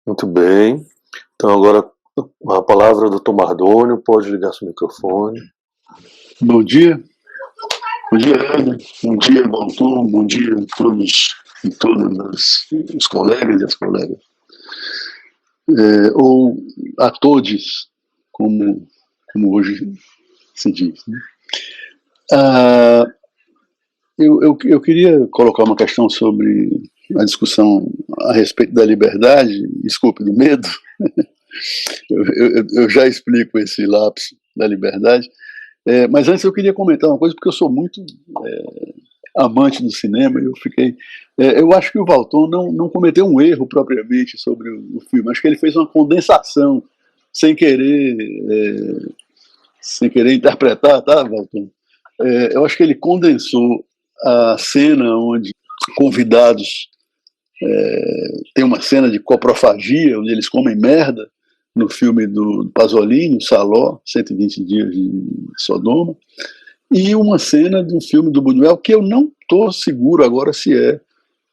Muito bem. Então agora a palavra do Dr. Mardônio, pode ligar seu microfone. Bom dia. Bom dia, Ana. Bom dia, Balton. Bom dia a todos e todas os colegas e as colegas. Ou a todos, como hoje se diz. Né? Eu queria colocar uma questão sobre a discussão a respeito da liberdade, desculpe, do medo. Eu já explico esse lapso da liberdade. Mas antes eu queria comentar uma coisa, porque eu sou muito amante do cinema, eu acho que o Valton não cometeu um erro propriamente sobre o filme, acho que ele fez uma condensação, sem querer, sem querer interpretar, tá, Valton? Eu acho que ele condensou a cena onde convidados tem uma cena de coprofagia, onde eles comem merda, no filme do Pasolini, o Saló, 120 Dias de Sodoma, e uma cena do filme do Buñuel, que eu não estou seguro agora se é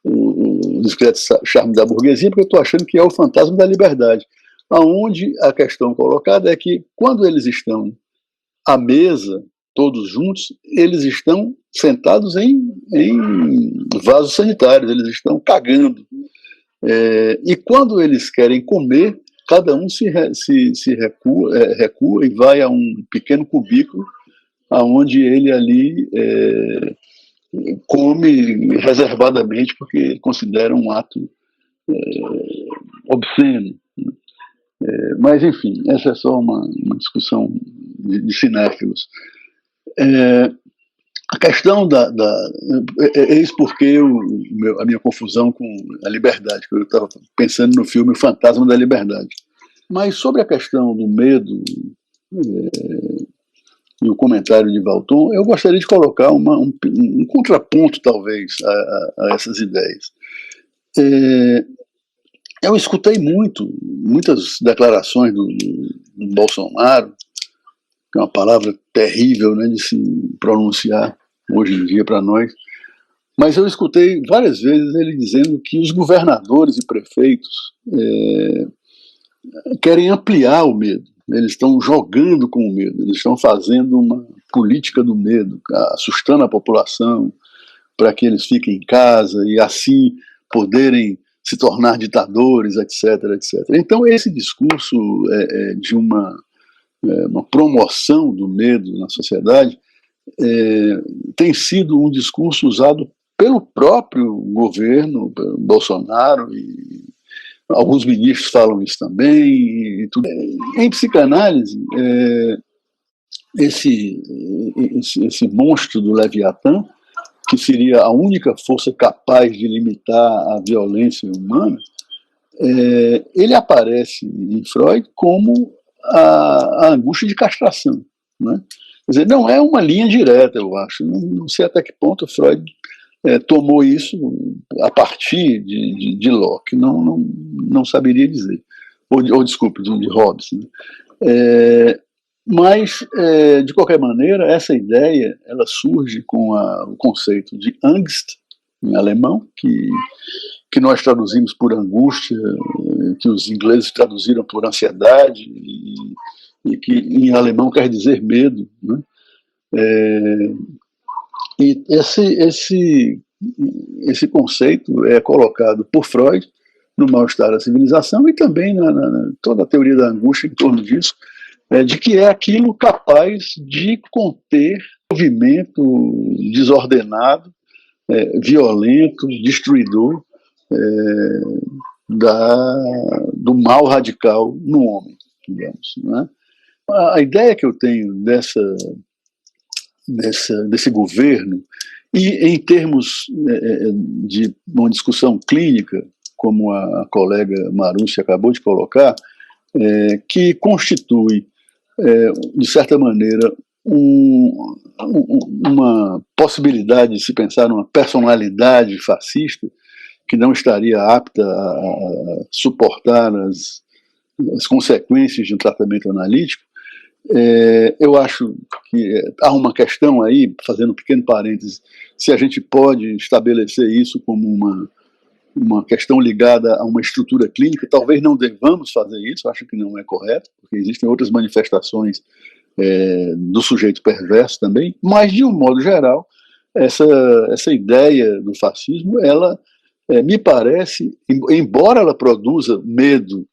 o Discreto Charme da Burguesia, porque eu estou achando que é o Fantasma da Liberdade, aonde a questão colocada é que, quando eles estão à mesa, todos juntos, eles estão sentados em vasos sanitários, eles estão cagando. E quando eles querem comer, cada um se recua e vai a um pequeno cubículo aonde ele ali come reservadamente porque considera um ato obsceno. Mas, enfim, essa é só uma discussão de cinéfilos. A questão eis porque a minha confusão com a liberdade, que eu estava pensando no filme O Fantasma da Liberdade. Mas sobre a questão do medo e o comentário de Valton, eu gostaria de colocar um contraponto, talvez, a essas ideias. Eu escutei muitas declarações do Bolsonaro, que é uma palavra terrível, né, de se pronunciar hoje em dia para nós, mas eu escutei várias vezes ele dizendo que os governadores e prefeitos querem ampliar o medo. Eles estão jogando com o medo, eles estão fazendo uma política do medo, assustando a população para que eles fiquem em casa e assim poderem se tornar ditadores, etc, etc. Então esse discurso de uma promoção do medo na sociedade tem sido um discurso usado pelo próprio governo, pelo Bolsonaro, e alguns ministros falam isso também. E tudo. Em psicanálise, esse monstro do Leviatã, que seria a única força capaz de limitar a violência humana, ele aparece em Freud como a angústia de castração. Né? Quer dizer, não é uma linha direta, eu acho. Não sei até que ponto Freud tomou isso a partir de Locke. Não saberia dizer. Ou desculpe, de Hobbes. Né? Mas, de qualquer maneira, essa ideia ela surge com o conceito de Angst, em alemão, que nós traduzimos por angústia, que os ingleses traduziram por ansiedade, e que em alemão quer dizer medo. Né? E esse conceito é colocado por Freud no Mal-Estar da Civilização e também toda a teoria da angústia em torno disso, de que é aquilo capaz de conter movimento desordenado, violento, destruidor do mal radical no homem, digamos. Né? A ideia que eu tenho desse governo, e em termos de uma discussão clínica, como a colega Marúcia acabou de colocar, que constitui, de certa maneira, uma possibilidade de se pensar numa personalidade fascista que não estaria apta a suportar as consequências de um tratamento analítico. Eu acho que há uma questão aí, fazendo um pequeno parêntese, se a gente pode estabelecer isso como uma questão ligada a uma estrutura clínica. Talvez não devamos fazer isso, acho que não é correto, porque existem outras manifestações do sujeito perverso também, mas, de um modo geral, essa ideia do fascismo, ela me parece, embora ela produza medo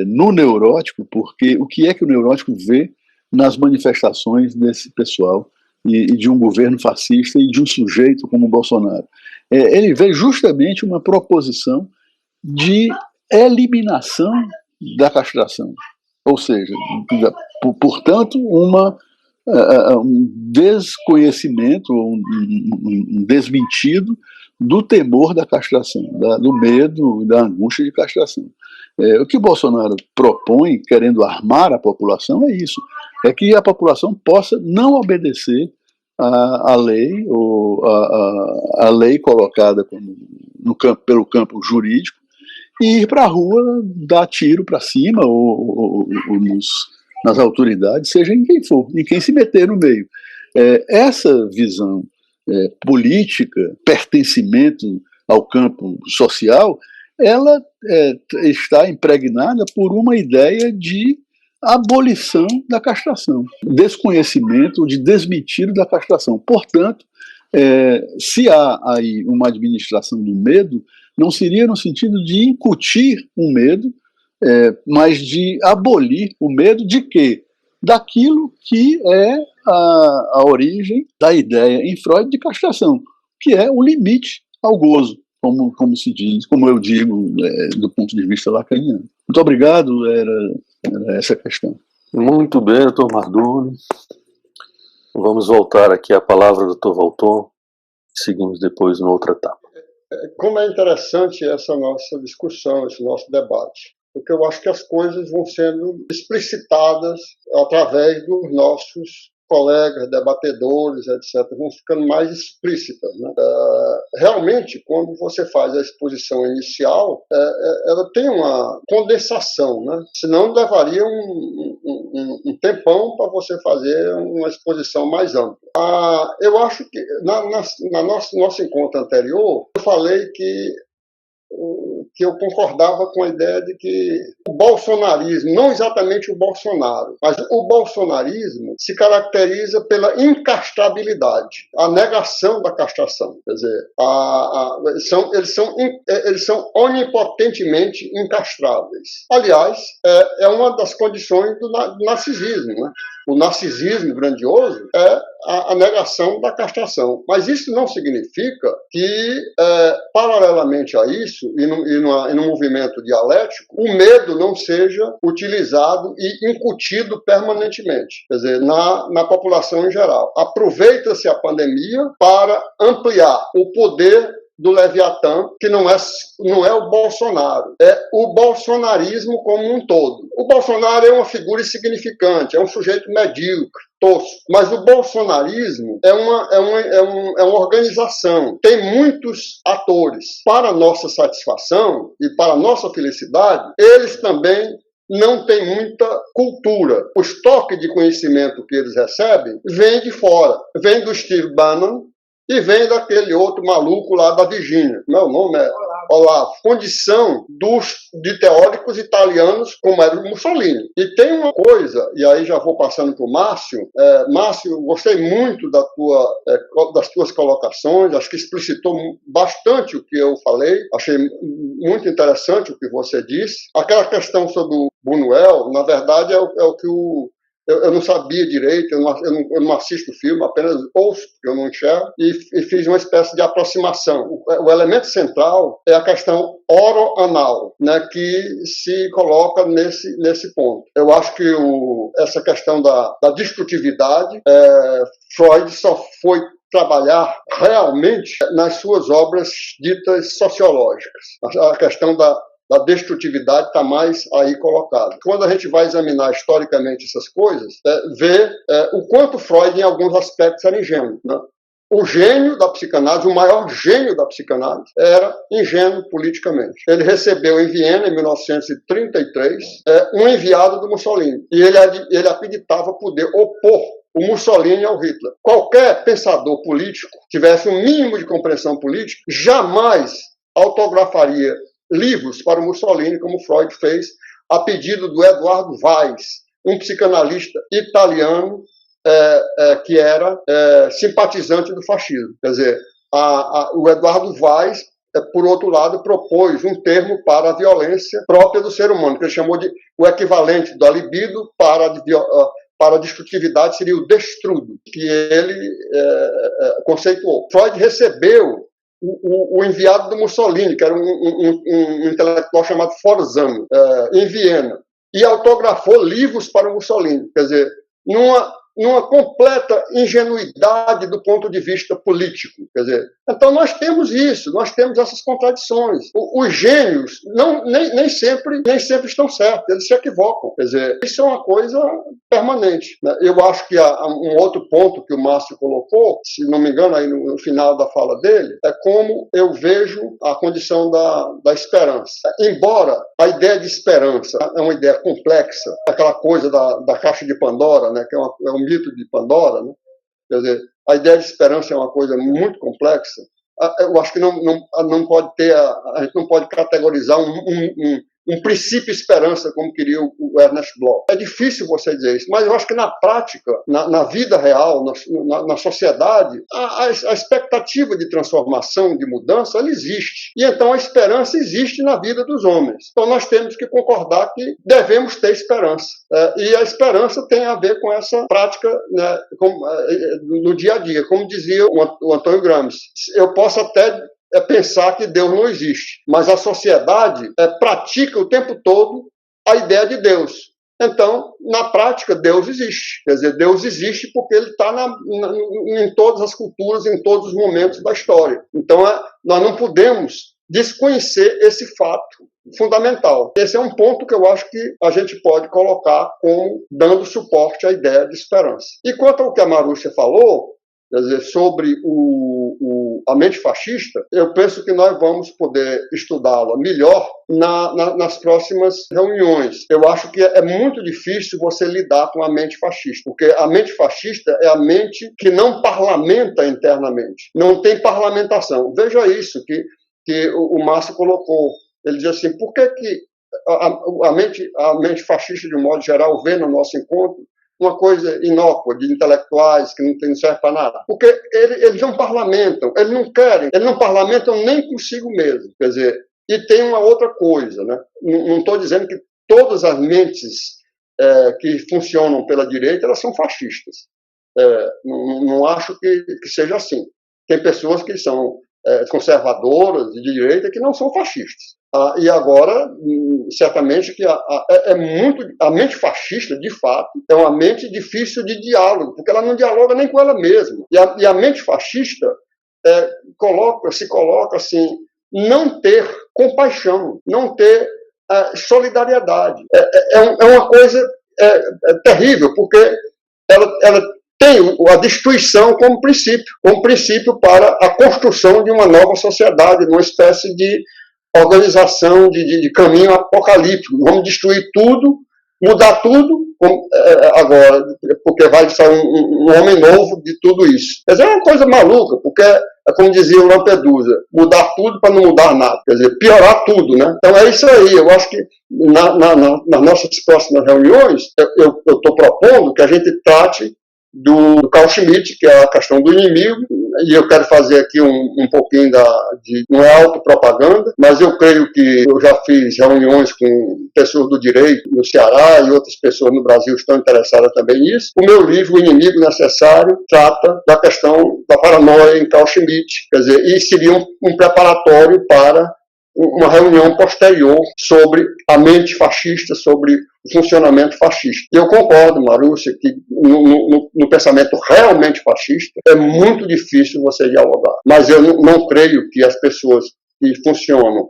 no neurótico, porque o que é que o neurótico vê nas manifestações desse pessoal e de um governo fascista e de um sujeito como o Bolsonaro? Ele vê justamente uma proposição de eliminação da castração, ou seja, portanto, um desconhecimento, um desmentido do temor da castração, do medo, da angústia de castração. O que o Bolsonaro propõe, querendo armar a população, é isso, é que a população possa não obedecer à lei, ou a lei colocada pelo campo jurídico, e ir para a rua dar tiro para cima ou nas autoridades, seja em quem for, em quem se meter no meio. Essa visão política, pertencimento ao campo social, ela está impregnada por uma ideia de abolição da castração, desconhecimento, de desmentido da castração. Portanto, se há aí uma administração do medo, não seria no sentido de incutir um medo, mas de abolir o medo de quê? Daquilo que é a origem da ideia em Freud de castração, que é o limite ao gozo, como se diz, como eu digo, do ponto de vista lacaniano. Muito obrigado, era essa a questão. Muito bem, doutor Mardoni. Vamos voltar aqui à palavra do Dr. Valton, seguimos depois em outra etapa. Como é interessante essa nossa discussão, esse nosso debate, porque eu acho que as coisas vão sendo explicitadas através dos nossos colegas, debatedores, etc., vão ficando mais explícitas, né? Realmente, quando você faz a exposição inicial, ela tem uma condensação, né? Senão levaria um tempão para você fazer uma exposição mais ampla. Eu acho que, na nosso encontro anterior, eu falei que eu concordava com a ideia de que o bolsonarismo, não exatamente o Bolsonaro, mas o bolsonarismo se caracteriza pela incastrabilidade, a negação da castração. Quer dizer, eles são onipotentemente incastráveis. Aliás, é uma das condições do narcisismo, né? O narcisismo grandioso é a negação da castração. Mas isso não significa que, paralelamente a isso, e no movimento dialético, o medo não seja utilizado e incutido permanentemente, quer dizer, na população em geral. Aproveita-se a pandemia para ampliar o poder do Leviatã, que não é o Bolsonaro, é o bolsonarismo como um todo. O Bolsonaro é uma figura insignificante, é um sujeito medíocre, tosco, mas o bolsonarismo é uma organização, tem muitos atores. Para nossa satisfação e para nossa felicidade, eles também não têm muita cultura. O estoque de conhecimento que eles recebem vem de fora, vem do Steve Bannon, e vem daquele outro maluco lá da Virgínia. Meu nome é Olavo. Condição de teóricos italianos como era o Mussolini. E tem uma coisa, e aí já vou passando para o Márcio. Márcio, gostei muito das tuas colocações, acho que explicitou bastante o que eu falei, achei muito interessante o que você disse. Aquela questão sobre o Buñuel, na verdade, é o que eu não sabia direito, eu não assisto filme, apenas ouço, porque eu não enxergo, e fiz uma espécie de aproximação. O elemento central é a questão oro-anal, né, que se coloca nesse ponto. Eu acho que essa questão da destrutividade, Freud só foi trabalhar realmente nas suas obras ditas sociológicas. A questão da destrutividade está mais aí colocada. Quando a gente vai examinar historicamente essas coisas, vê o quanto Freud, em alguns aspectos, era ingênuo, né? O gênio da psicanálise, o maior gênio da psicanálise, era ingênuo politicamente. Ele recebeu em Viena, em 1933, um enviado do Mussolini. E ele acreditava poder opor o Mussolini ao Hitler. Qualquer pensador político tivesse um mínimo de compreensão política, jamais autografaria livros para o Mussolini, como Freud fez, a pedido do Eduardo Weiss, um psicanalista italiano que era simpatizante do fascismo. Quer dizer, o Eduardo Weiss, por outro lado, propôs um termo para a violência própria do ser humano, que ele chamou de o equivalente da libido para a destrutividade, seria o destrudo, que ele conceituou. Freud recebeu o enviado do Mussolini, que era um intelectual chamado Forzano, em Viena, e autografou livros para o Mussolini. Quer dizer, numa completa ingenuidade do ponto de vista político. Quer dizer, então nós temos isso, nós temos essas contradições. Os gênios nem sempre estão certos, eles se equivocam. Quer dizer, isso é uma coisa permanente. Eu acho que há um outro ponto que o Márcio colocou, se não me engano, aí no final da fala dele, é como eu vejo a condição da esperança. Embora a ideia de esperança é uma ideia complexa, aquela coisa da caixa de Pandora, né, que é um mito de Pandora, né? Quer dizer, a ideia de esperança é uma coisa muito complexa. Eu acho que não pode ter, a gente não pode categorizar um princípio esperança, como queria o Ernest Bloch. É difícil você dizer isso, mas eu acho que na prática, na vida real, na sociedade, a expectativa de transformação, de mudança, ela existe. E então a esperança existe na vida dos homens. Então nós temos que concordar que devemos ter esperança. E a esperança tem a ver com essa prática, né, no dia a dia. Como dizia o Antônio Gramsci, eu posso até pensar que Deus não existe, mas a sociedade pratica o tempo todo a ideia de Deus. Então, na prática, Deus existe. Quer dizer, Deus existe porque ele está em todas as culturas, em todos os momentos da história. Então, nós não podemos desconhecer esse fato fundamental. Esse é um ponto que eu acho que a gente pode colocar como dando suporte à ideia de esperança. E quanto ao que a Marúcia falou, quer dizer, sobre a mente fascista, eu penso que nós vamos poder estudá-la melhor nas próximas reuniões. Eu acho que é muito difícil você lidar com a mente fascista, porque a mente fascista é a mente que não parlamenta internamente, não tem parlamentação. Veja isso que o Márcio colocou. Ele diz assim, por que a mente fascista, de um modo geral, vê no nosso encontro uma coisa inócua, de intelectuais que não serve para nada. Porque eles não parlamentam, eles não querem, eles não parlamentam nem consigo mesmo. Quer dizer, e tem uma outra coisa, né? Não estou dizendo que todas as mentes que funcionam pela direita, elas são fascistas. Não acho que seja assim. Tem pessoas que são conservadoras e de direita que não são fascistas. E agora, certamente, que a mente fascista, de fato, é uma mente difícil de diálogo, porque ela não dialoga nem com ela mesma. E a mente fascista se coloca assim, não ter compaixão, não ter solidariedade. É uma coisa terrível, porque ela tem a destruição como princípio para a construção de uma nova sociedade, uma espécie de organização de caminho apocalíptico. Vamos destruir tudo, mudar tudo agora, porque vai sair um homem novo de tudo isso. Quer dizer, é uma coisa maluca, porque como dizia o Lampedusa, mudar tudo para não mudar nada, quer dizer, piorar tudo, né? Então é isso aí. Eu acho que nas nossas próximas reuniões, eu estou propondo que a gente trate do Carl Schmitt, que é a questão do inimigo, e eu quero fazer aqui um pouquinho não é autopropaganda, mas eu creio que eu já fiz reuniões com pessoas do direito no Ceará e outras pessoas no Brasil estão interessadas também nisso. O meu livro, O Inimigo Necessário, trata da questão da paranoia em Carl Schmitt, quer dizer, e seria um preparatório para uma reunião posterior sobre a mente fascista, sobre o funcionamento fascista. E eu concordo, Marúcia, que no pensamento realmente fascista é muito difícil você dialogar. Mas eu não creio que as pessoas que funcionam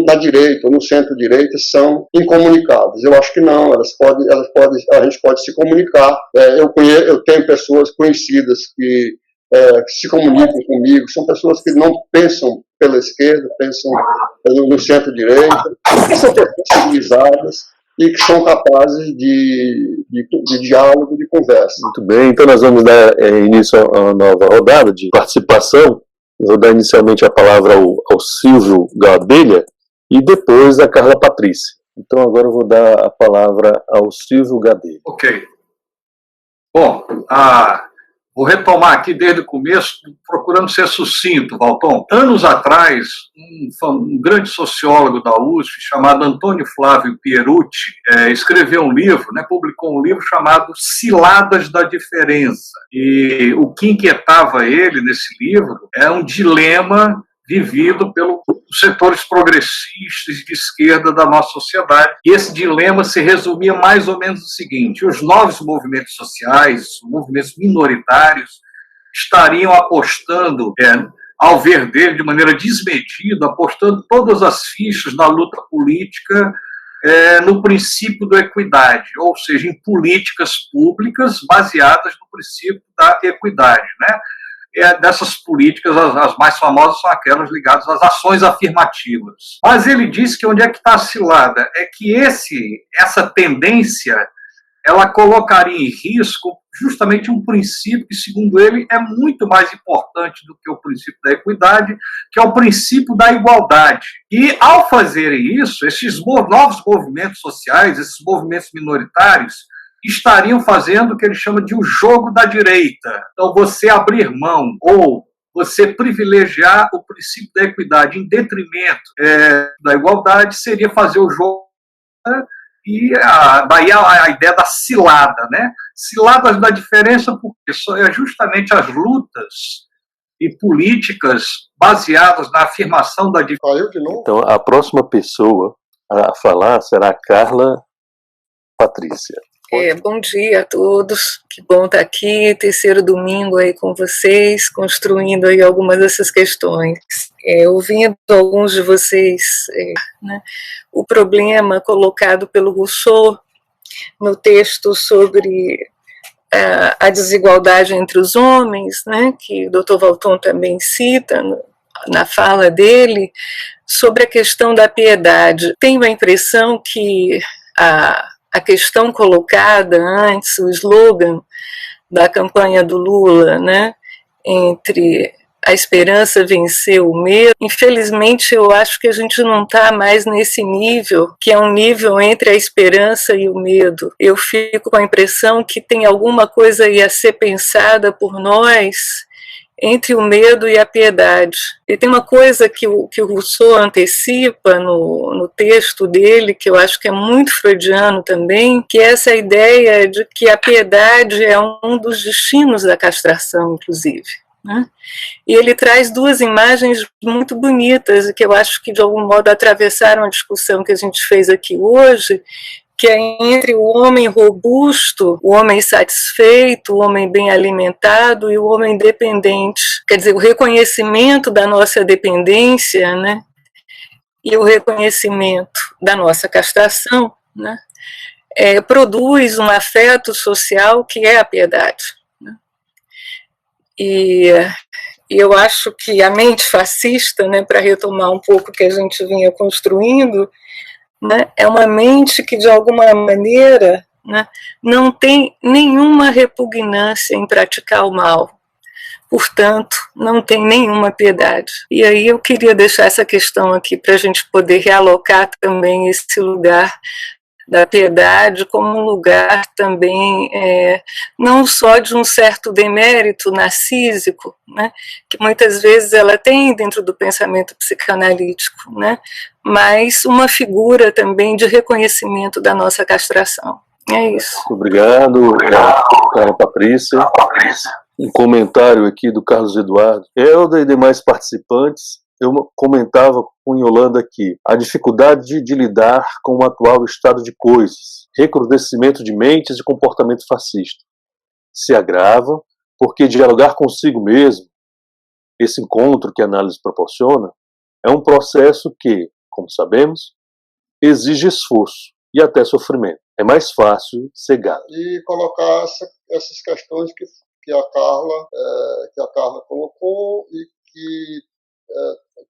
na direita ou no centro-direita são incomunicáveis. Eu acho que não, a gente pode se comunicar. Eu tenho pessoas conhecidas que se comunicam comigo, são pessoas que não pensam pela esquerda, pensam no centro-direita, que são pessoas civilizadas e que são capazes de diálogo, de conversa. Muito bem, então nós vamos dar início a uma nova rodada de participação Vou dar inicialmente a palavra ao Silvio Gadelha e depois a Carla Patrícia. Então agora eu vou dar a palavra ao Silvio Gadelha. Ok. Bom, vou retomar aqui desde o começo, procurando ser sucinto, Valton. Anos atrás, um grande sociólogo da USP, chamado Antônio Flávio Pierucci, escreveu um livro, publicou um livro chamado Ciladas da Diferença. E o que inquietava ele nesse livro é um dilema vivido pelos setores progressistas de esquerda da nossa sociedade. E esse dilema se resumia mais ou menos no seguinte: os novos movimentos sociais, movimentos minoritários, estariam apostando, ao ver dele, de maneira desmedida, apostando todas as fichas na luta política no princípio da equidade, ou seja, em políticas públicas baseadas no princípio da equidade, dessas políticas, as mais famosas são aquelas ligadas às ações afirmativas. Mas ele diz que onde é que está a cilada? É que essa tendência, ela colocaria em risco justamente um princípio que, segundo ele, é muito mais importante do que o princípio da equidade, que é o princípio da igualdade. E, ao fazerem isso, esses novos movimentos sociais, esses movimentos minoritários, estariam fazendo o que ele chama de o jogo da direita. Então, você abrir mão ou você privilegiar o princípio da equidade em detrimento da igualdade seria fazer o jogo, e daí a ideia da cilada, Ciladas da diferença, porque é justamente as lutas e políticas baseadas na afirmação da diferença. Então, a próxima pessoa a falar será a Carla Patrícia. Bom dia a todos, que bom estar aqui, terceiro domingo aí com vocês, construindo aí algumas dessas questões. Ouvindo alguns de vocês, o problema colocado pelo Rousseau no texto sobre a desigualdade entre os homens, que o Dr. Valton também cita na fala dele, sobre a questão da piedade. Tenho a impressão que a questão colocada antes, o slogan da campanha do Lula, entre a esperança vencer o medo, infelizmente eu acho que a gente não está mais nesse nível, que é um nível entre a esperança e o medo. Eu fico com a impressão que tem alguma coisa aí a ser pensada por nós entre o medo e a piedade. E tem uma coisa que o Rousseau antecipa no texto dele, que eu acho que é muito freudiano também, que é essa ideia de que a piedade é um dos destinos da castração, inclusive. E ele traz duas imagens muito bonitas, que eu acho que de algum modo atravessaram a discussão que a gente fez aqui hoje, que é entre o homem robusto, o homem satisfeito, o homem bem alimentado e o homem dependente. Quer dizer, o reconhecimento da nossa dependência, e o reconhecimento da nossa castração, produz um afeto social que é a piedade. E eu acho que a mente fascista, para retomar um pouco o que a gente vinha construindo, é uma mente que, de alguma maneira, não tem nenhuma repugnância em praticar o mal. Portanto, não tem nenhuma piedade. E aí eu queria deixar essa questão aqui para a gente poder realocar também esse lugar da piedade como um lugar também não só de um certo demérito narcísico, que muitas vezes ela tem dentro do pensamento psicanalítico, mas uma figura também de reconhecimento da nossa castração. É isso. Obrigado, Carla Patrícia. Um comentário aqui do Carlos Eduardo. Helder e demais participantes, eu comentava com Yolanda aqui a dificuldade de lidar com o atual estado de coisas, recrudescimento de mentes e comportamento fascista. Se agrava porque dialogar consigo mesmo, esse encontro que a análise proporciona, é um processo que, como sabemos, exige esforço e até sofrimento. É mais fácil cegar. E colocar essas questões que a Carla colocou e que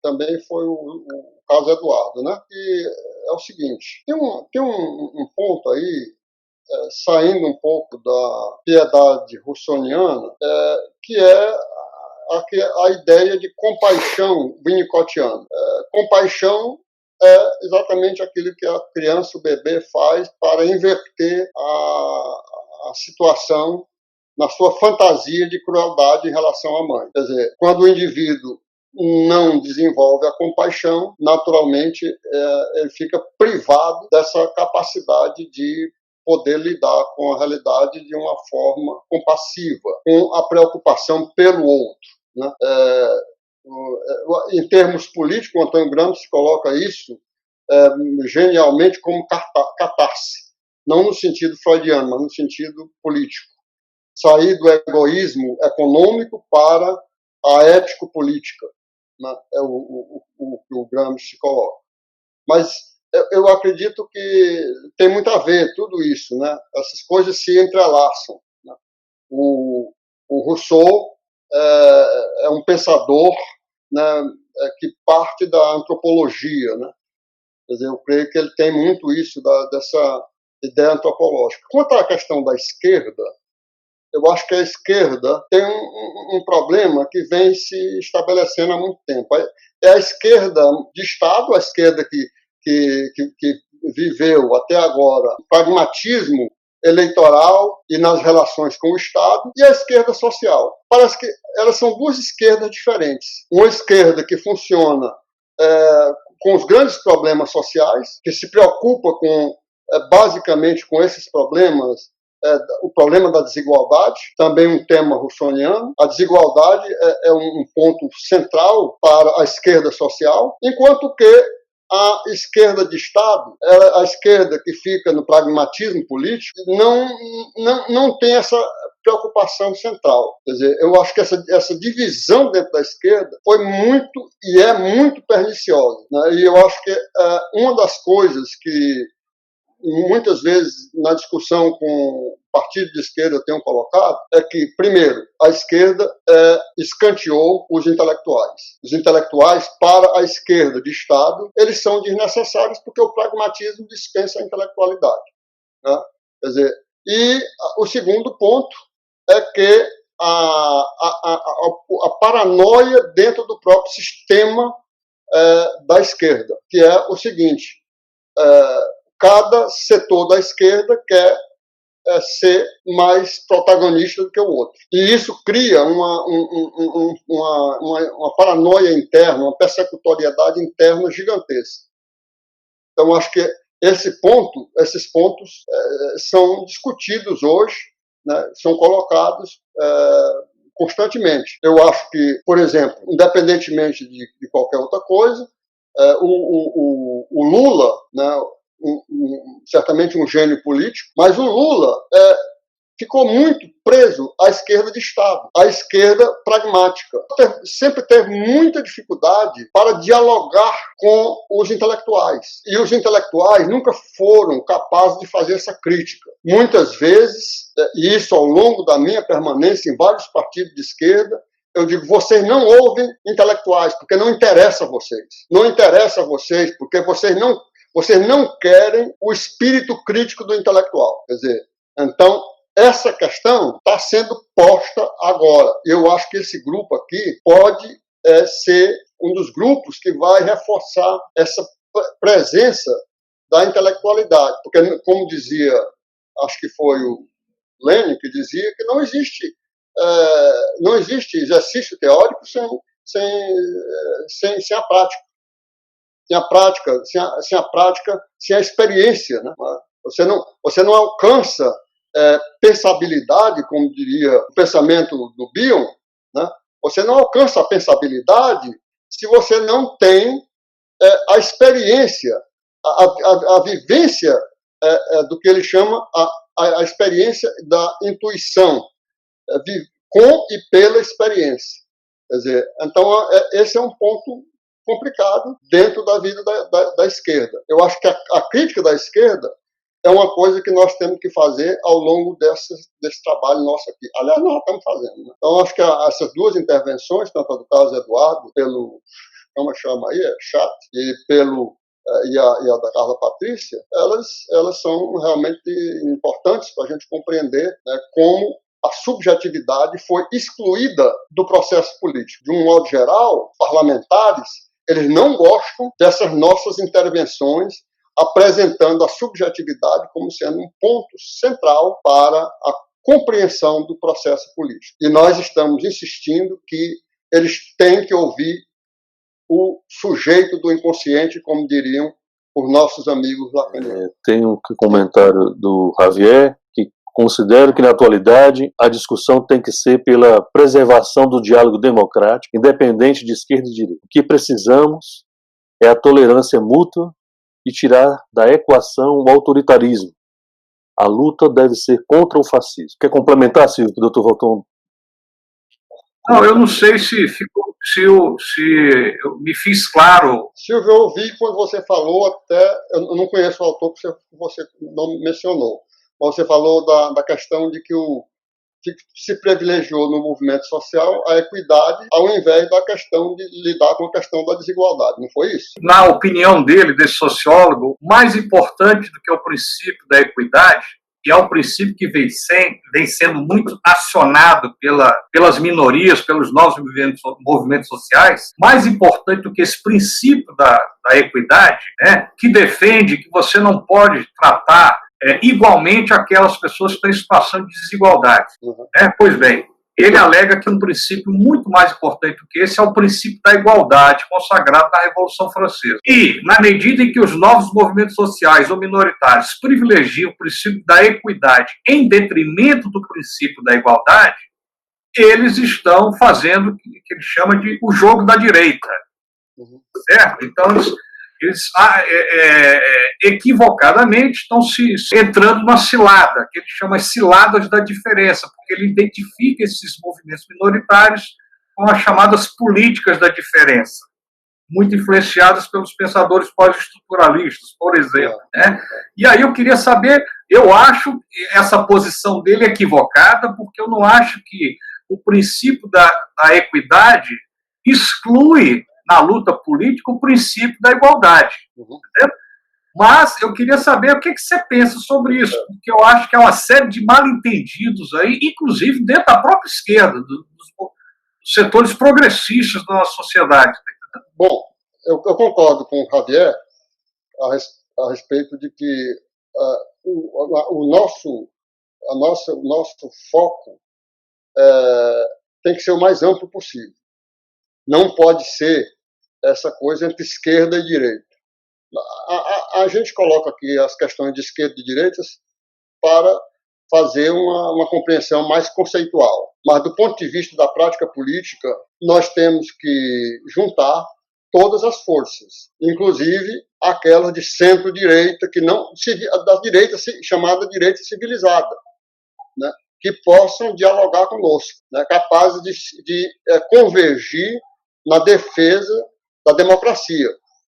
também foi o caso Eduardo, E é o seguinte, tem um ponto aí, saindo um pouco da piedade russoniana, que é a ideia de compaixão winnicottiana. Compaixão é exatamente aquilo que a criança, o bebê, faz para inverter a situação na sua fantasia de crueldade em relação à mãe. Quer dizer, quando o indivíduo não desenvolve a compaixão, naturalmente ele fica privado dessa capacidade de poder lidar com a realidade de uma forma compassiva, com a preocupação pelo outro, né? Em termos políticos, o Antônio Gramsci coloca isso genialmente como catarse, não no sentido freudiano, mas no sentido político. Sair do egoísmo econômico para a ético-política, né? É o que o Gramsci coloca. Mas eu acredito que tem muito a ver tudo isso, né? Essas coisas se entrelaçam, né? O Rousseau é um pensador, né, que parte da antropologia, né? Quer dizer, eu creio que ele tem muito isso dessa ideia antropológica. Quanto à questão da esquerda, eu acho que a esquerda tem um problema que vem se estabelecendo há muito tempo. É a esquerda de Estado, a esquerda que viveu até agora o pragmatismo eleitoral e nas relações com o Estado, e a esquerda social. Parece que elas são duas esquerdas diferentes. Uma esquerda que funciona com os grandes problemas sociais, que se preocupa basicamente com esses problemas, o problema da desigualdade, também um tema russoniano. A desigualdade é um ponto central para a esquerda social, enquanto que a esquerda de Estado, a esquerda que fica no pragmatismo político, não tem essa preocupação central. Quer dizer, eu acho que essa divisão dentro da esquerda foi muito e é muito perniciosa, né? E eu acho que uma das coisas que muitas vezes na discussão com o partido de esquerda eu tenho colocado é que, primeiro, a esquerda escanteou os intelectuais. Os intelectuais, para a esquerda de Estado, eles são desnecessários porque o pragmatismo dispensa a intelectualidade, né? Quer dizer, e o segundo ponto é que a paranoia dentro do próprio sistema da esquerda, que é o seguinte: cada setor da esquerda quer ser mais protagonista do que o outro. E isso cria uma paranoia interna, uma persecutoriedade interna gigantesca. Então, acho que esses pontos são discutidos hoje, né, são colocados constantemente. Eu acho que, por exemplo, independentemente de qualquer outra coisa, o Lula, né, certamente um gênio político, mas o Lula ficou muito preso à esquerda de Estado, à esquerda pragmática. Sempre teve muita dificuldade para dialogar com os intelectuais. E os intelectuais nunca foram capazes de fazer essa crítica. Muitas vezes, e isso ao longo da minha permanência em vários partidos de esquerda, eu digo, vocês não ouvem intelectuais, porque não interessa a vocês. Não interessa a vocês, porque vocês não querem o espírito crítico do intelectual. Quer dizer, então, essa questão está sendo posta agora. Eu acho que esse grupo aqui pode ser um dos grupos que vai reforçar essa presença da intelectualidade. Porque, como dizia, acho que foi o Lenin que dizia que não existe exercício teórico sem a prática. Sem a experiência, né? Você não alcança pensabilidade, como diria o pensamento do Bion, né? Você não alcança a pensabilidade se você não tem a experiência, a vivência do que ele chama a experiência da intuição, com e pela experiência. Quer dizer, então esse é um ponto complicado dentro da vida da esquerda. Eu acho que a crítica da esquerda é uma coisa que nós temos que fazer ao longo desse trabalho nosso aqui. Aliás, nós estamos fazendo, né? Então, acho que essas duas intervenções, tanto a do Carlos Eduardo, como chama aí, Chat, e a da Carla Patrícia, elas são realmente importantes para a gente compreender, né, como a subjetividade foi excluída do processo político. De um modo geral, parlamentares, eles não gostam dessas nossas intervenções apresentando a subjetividade como sendo um ponto central para a compreensão do processo político. E nós estamos insistindo que eles têm que ouvir o sujeito do inconsciente, como diriam os nossos amigos lacanianos. Tem um comentário do Javier, que considera que, na atualidade, a discussão tem que ser pela preservação do diálogo democrático, independente de esquerda e direita. O que precisamos é a tolerância mútua e tirar da equação o autoritarismo. A luta deve ser contra o fascismo. Quer complementar, Silvio, que o Dr. Valton? Não, eu não sei se eu me fiz claro. Silvio, eu ouvi quando você falou, até, eu não conheço o autor que você não mencionou, mas você falou da questão de que se privilegiou no movimento social a equidade ao invés da questão de lidar com a questão da desigualdade, não foi isso? Na opinião dele, desse sociólogo, mais importante do que o princípio da equidade, e é um princípio que vem sendo muito acionado pelas minorias, pelos novos movimentos sociais, mais importante do que esse princípio da equidade, né, que defende que você não pode tratar igualmente aquelas pessoas que estão em situação de desigualdade. Pois bem, ele alega que um princípio muito mais importante do que esse é o princípio da igualdade, consagrado na Revolução Francesa. E, na medida em que os novos movimentos sociais ou minoritários privilegiam o princípio da equidade em detrimento do princípio da igualdade, eles estão fazendo o que ele chama de o jogo da direita. Certo? Então, eles equivocadamente estão se entrando numa cilada, que ele chama de ciladas da diferença, porque ele identifica esses movimentos minoritários com as chamadas políticas da diferença, muito influenciadas pelos pensadores pós-estruturalistas, por exemplo. Né? E aí eu queria saber, eu acho essa posição dele equivocada, porque eu não acho que o princípio da equidade exclui na luta política o princípio da igualdade. Mas eu queria saber o que você pensa sobre isso, porque eu acho que há uma série de mal-entendidos aí, inclusive dentro da própria esquerda, dos setores progressistas da nossa sociedade. Bom, eu concordo com o Javier a respeito de que o nosso foco tem que ser o mais amplo possível. Não pode ser essa coisa entre esquerda e direita. A gente coloca aqui as questões de esquerda e direita para fazer uma compreensão mais conceitual. Mas, do ponto de vista da prática política, nós temos que juntar todas as forças, inclusive aquelas de centro-direita, da direita chamada direita civilizada, né, que possam dialogar conosco, né, capazes de convergir na defesa da democracia.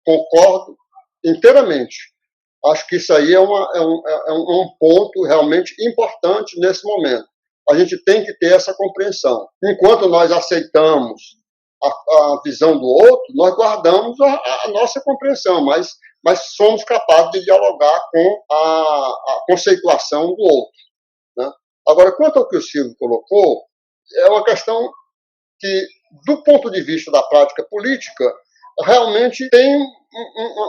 Concordo inteiramente. Acho que isso aí é um ponto realmente importante nesse momento. A gente tem que ter essa compreensão. Enquanto nós aceitamos a visão do outro, nós guardamos a nossa compreensão, mas somos capazes de dialogar com a conceituação do outro. Né? Agora, quanto ao que o Silvio colocou, é uma questão que, do ponto de vista da prática política, realmente tem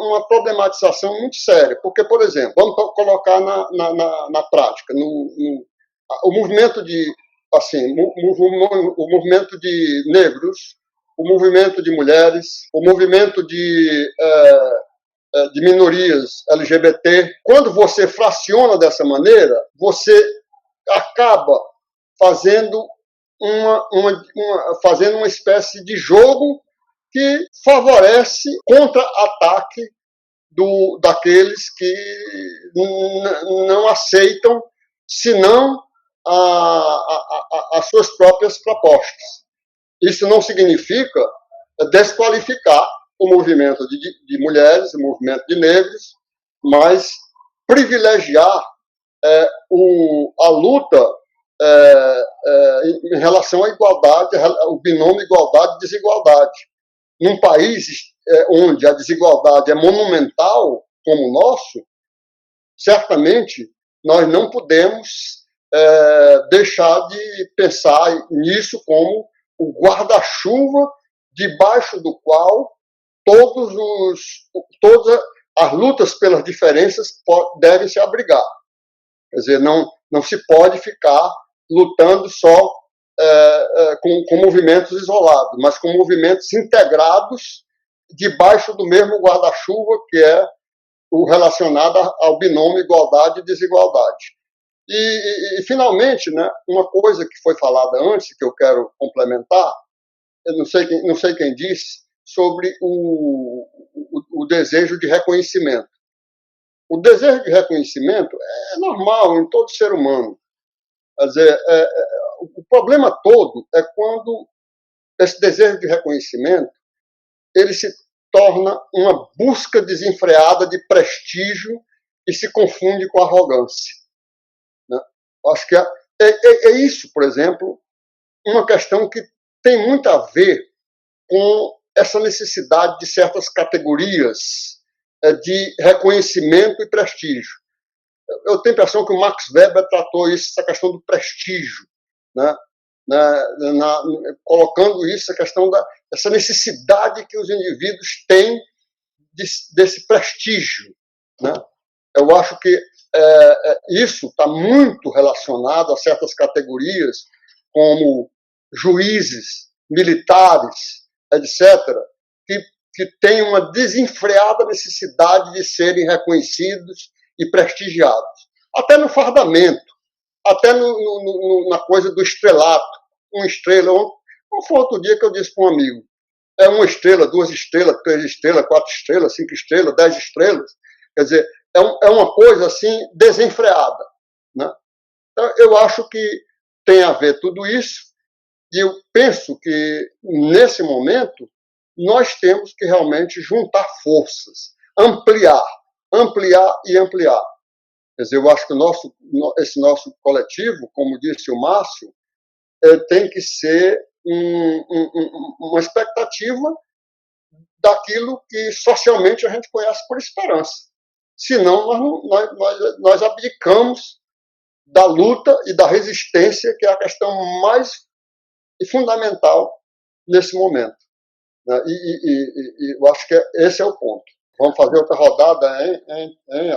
uma problematização muito séria. Porque, por exemplo, vamos colocar na prática, o movimento de negros, o movimento de mulheres, o movimento de minorias LGBT. Quando você fraciona dessa maneira, você acaba fazendo uma espécie de jogo que favorece contra-ataque daqueles que não aceitam senão as suas próprias propostas. Isso não significa desqualificar o movimento de mulheres, o movimento de negros, mas privilegiar a luta em relação à igualdade, o binômio igualdade e desigualdade. Num país onde a desigualdade é monumental, como o nosso, certamente nós não podemos deixar de pensar nisso como o guarda-chuva debaixo do qual todas as lutas pelas diferenças devem se abrigar. Quer dizer, não se pode ficar lutando só com movimentos isolados, mas com movimentos integrados debaixo do mesmo guarda-chuva, que é o relacionado ao binômio igualdade e desigualdade. E finalmente, né, uma coisa que foi falada antes, que eu quero complementar, eu não sei quem disse, sobre o desejo de reconhecimento. O desejo de reconhecimento é normal em todo ser humano. Quer dizer, o problema todo é quando esse desejo de reconhecimento ele se torna uma busca desenfreada de prestígio e se confunde com arrogância. Né? Acho que é isso, por exemplo, uma questão que tem muito a ver com essa necessidade de certas categorias de reconhecimento e prestígio. Eu tenho a impressão que o Max Weber tratou essa questão do prestígio, né? Colocando isso, a questão dessa necessidade que os indivíduos têm desse prestígio. Né? Eu acho que isso está muito relacionado a certas categorias, como juízes, militares, etc., que têm uma desenfreada necessidade de serem reconhecidos e prestigiados. Até no fardamento, até na coisa do estrelato. Uma estrela. Foi outro dia que eu disse para um amigo: é uma estrela, 2 estrelas, 3 estrelas, 4 estrelas, 5 estrelas, 10 estrelas. Quer dizer, é uma coisa assim desenfreada. Né? Então, eu acho que tem a ver tudo isso, e eu penso que, nesse momento, nós temos que realmente juntar forças, ampliar e ampliar. Quer dizer, eu acho que esse nosso coletivo, como disse o Márcio, tem que ser uma expectativa daquilo que socialmente a gente conhece por esperança. Senão, nós abdicamos da luta e da resistência, que é a questão mais fundamental nesse momento. E eu acho que esse é o ponto. Vamos fazer outra rodada, hein?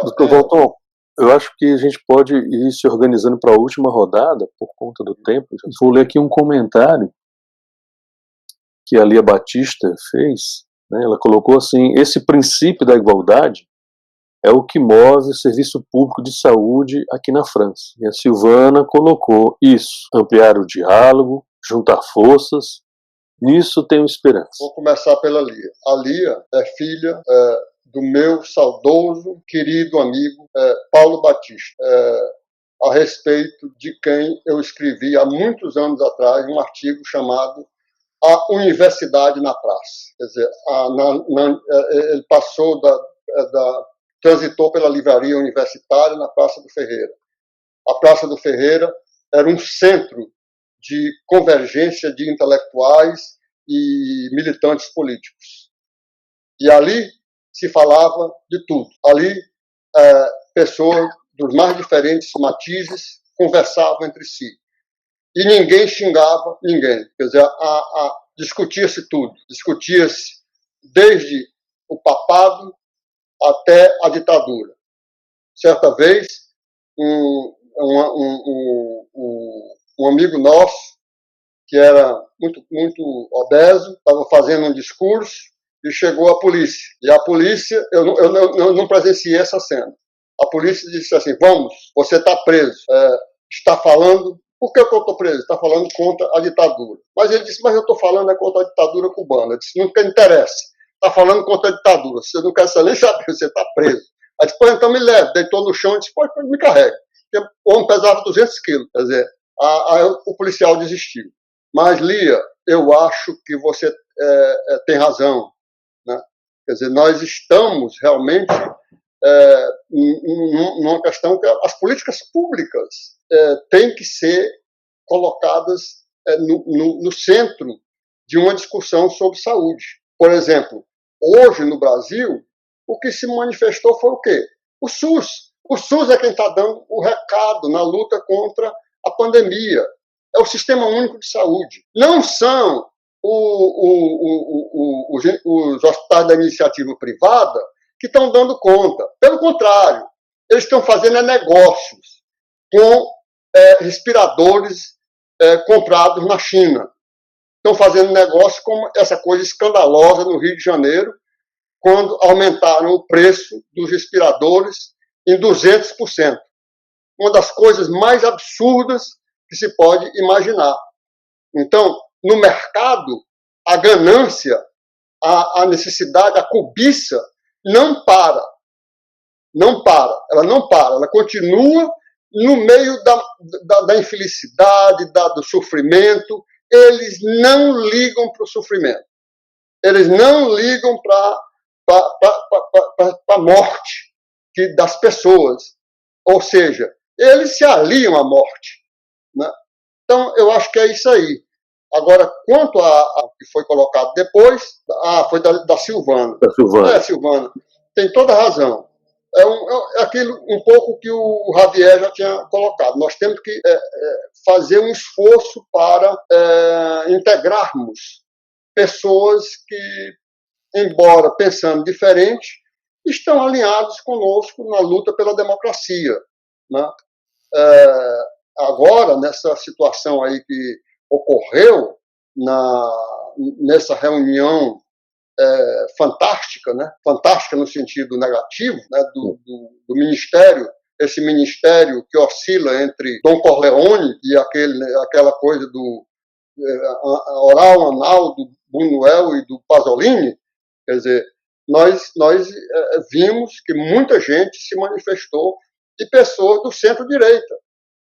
Doutor Valton, eu acho que a gente pode ir se organizando para a última rodada, por conta do tempo. Vou ler aqui um comentário que a Lia Batista fez. Né? Ela colocou assim: esse princípio da igualdade é o que move o serviço público de saúde aqui na França. E a Silvana colocou isso: ampliar o diálogo, juntar forças. Nisso tenho esperança. Vou começar pela Lia. A Lia é filha do meu saudoso, querido amigo Paulo Batista, a respeito de quem eu escrevi há muitos anos atrás um artigo chamado A Universidade na Praça. Quer dizer, ele passou transitou pela livraria universitária na Praça do Ferreira. A Praça do Ferreira era um centro de convergência de intelectuais e militantes políticos. E ali se falava de tudo. Ali, pessoas dos mais diferentes matizes conversavam entre si. E ninguém xingava ninguém. Quer dizer, discutia-se tudo. Discutia-se desde o papado até a ditadura. Certa vez, um amigo nosso, que era muito obeso, estava fazendo um discurso e chegou a polícia. E a polícia, eu não presenciei essa cena. A polícia disse assim: vamos, você está preso. Está falando... Por que eu estou preso? Está falando contra a ditadura. Mas ele disse: mas eu estou falando contra a ditadura cubana. Eu disse: não interessa. Está falando contra a ditadura. Você não quer nem saber, você está preso. Aí disse: então me leve. Deitou no chão e disse: pode, me carregue. Porque o homem pesava 200 quilos. Quer dizer, aí o policial desistiu. Mas, Lia, eu acho que você tem razão. Né? Quer dizer, nós estamos realmente numa questão que as políticas públicas têm que ser colocadas no centro de uma discussão sobre saúde. Por exemplo, hoje no Brasil, o que se manifestou foi o quê? O SUS. O SUS é quem está dando o recado na luta contra a pandemia, é o Sistema Único de Saúde. Não são os hospitais da iniciativa privada que estão dando conta. Pelo contrário, eles estão fazendo negócios com respiradores comprados na China. Estão fazendo negócio com essa coisa escandalosa no Rio de Janeiro, quando aumentaram o preço dos respiradores em 200%. Uma das coisas mais absurdas que se pode imaginar. Então, no mercado, a ganância, a necessidade, a cobiça não para. Não para. Ela não para. Ela continua no meio da infelicidade, do sofrimento. Eles não ligam para o sofrimento. Eles não ligam para a morte das pessoas. Ou seja, eles se aliam à morte. Né? Então, eu acho que é isso aí. Agora, quanto ao que foi colocado depois, foi da Silvana. Da Silvana. Silvana. Tem toda a razão. É aquilo um pouco que o Javier já tinha colocado. Nós temos que fazer um esforço para integrarmos pessoas que, embora pensando diferente, estão alinhados conosco na luta pela democracia. Né? Agora, nessa situação aí que ocorreu nessa reunião fantástica, né? Fantástica no sentido negativo, né? do ministério, esse ministério que oscila entre Dom Corleone e aquela coisa do oral anal do Buñuel e do Pasolini. Quer dizer, nós vimos que muita gente se manifestou, e pessoas do centro-direita,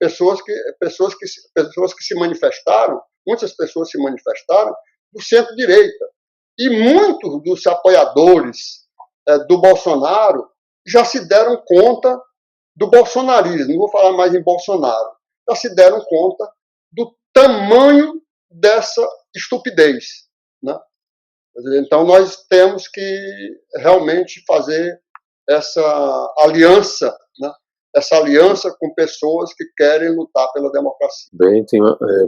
pessoas que se manifestaram, muitas pessoas se manifestaram do centro-direita. E muitos dos apoiadores do Bolsonaro já se deram conta do bolsonarismo, não vou falar mais em Bolsonaro, já se deram conta do tamanho dessa estupidez. Né? Então, nós temos que realmente fazer essa aliança, né? Essa aliança com pessoas que querem lutar pela democracia. Bem, tem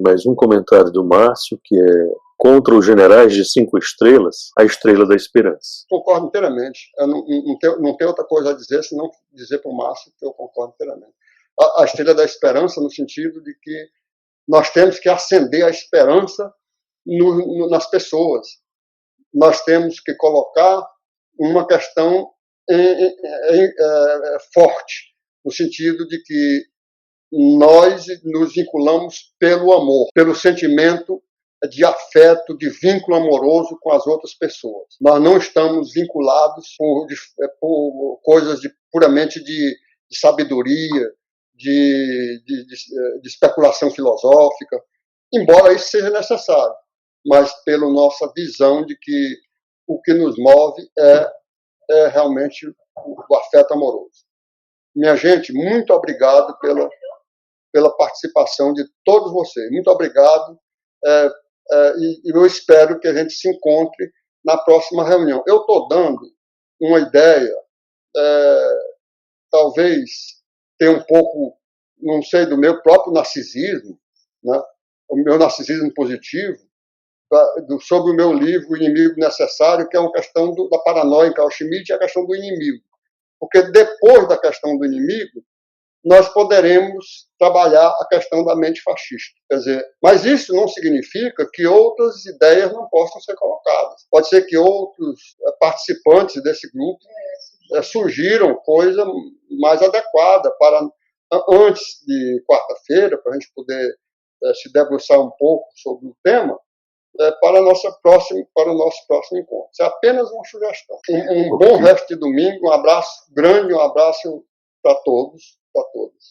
mais um comentário do Márcio, que é contra os generais de 5 estrelas, a estrela da esperança. Concordo inteiramente. Eu não tenho outra coisa a dizer, senão dizer para o Márcio que eu concordo inteiramente. A estrela da esperança no sentido de que nós temos que acender a esperança nas pessoas. Nós temos que colocar uma questão forte, no sentido de que nós nos vinculamos pelo amor, pelo sentimento de afeto, de vínculo amoroso com as outras pessoas. Nós não estamos vinculados por coisas puramente de sabedoria, de especulação filosófica, embora isso seja necessário, mas pela nossa visão de que o que nos move é realmente o afeto amoroso. Minha gente, muito obrigado pela participação de todos vocês. Muito obrigado. E eu espero que a gente se encontre na próxima reunião. Eu estou dando uma ideia, talvez tenha um pouco, não sei, do meu próprio narcisismo, né? O meu narcisismo positivo, sobre o meu livro O Inimigo Necessário, que é uma questão da paranoia em Carl Schmitt, e a questão do inimigo. Porque depois da questão do inimigo, nós poderemos trabalhar a questão da mente fascista. Quer dizer, mas isso não significa que outras ideias não possam ser colocadas. Pode ser que outros participantes desse grupo surgiram coisa mais adequada para, antes de quarta-feira, para a gente poder se debruçar um pouco sobre o tema, para o nosso próximo encontro. Isso é apenas uma sugestão. Um bom resto de domingo, um abraço grande, um abraço para todos.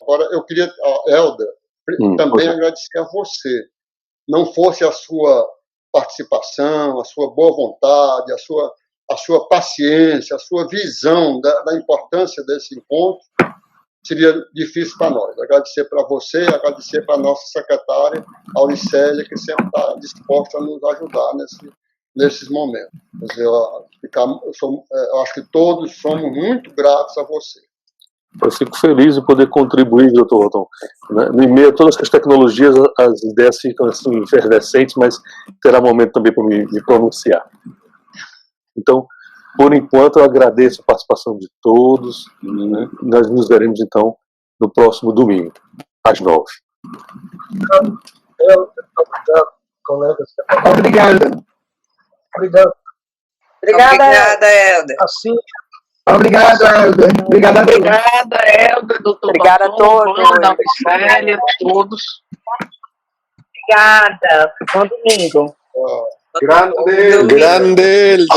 Agora, eu queria, Helder, também agradecer a você. Não fosse a sua participação, a sua boa vontade, a sua paciência, a sua visão da importância desse encontro, seria difícil para nós. Agradecer para você, agradecer para a nossa secretária, Auricélia, que sempre está disposta a nos ajudar nesses momentos. Quer dizer, eu acho que todos somos muito gratos a você. Eu fico feliz de poder contribuir, doutor Walton. No meio a todas as tecnologias, as ideias ficam assim efervescentes, mas terá momento também para me pronunciar. Então, por enquanto, eu agradeço a participação de todos. Né? Nós nos veremos, então, no próximo domingo, às 9h. Obrigado, colegas. Obrigado. Obrigado. Obrigada, Helder. Assim, Obrigado, Helder. Obrigado a todos. Obrigada, Helder, doutor Obrigada a Walton, todos. Wanda, Michele, todos. Obrigada. Bom domingo. Ah, Grande.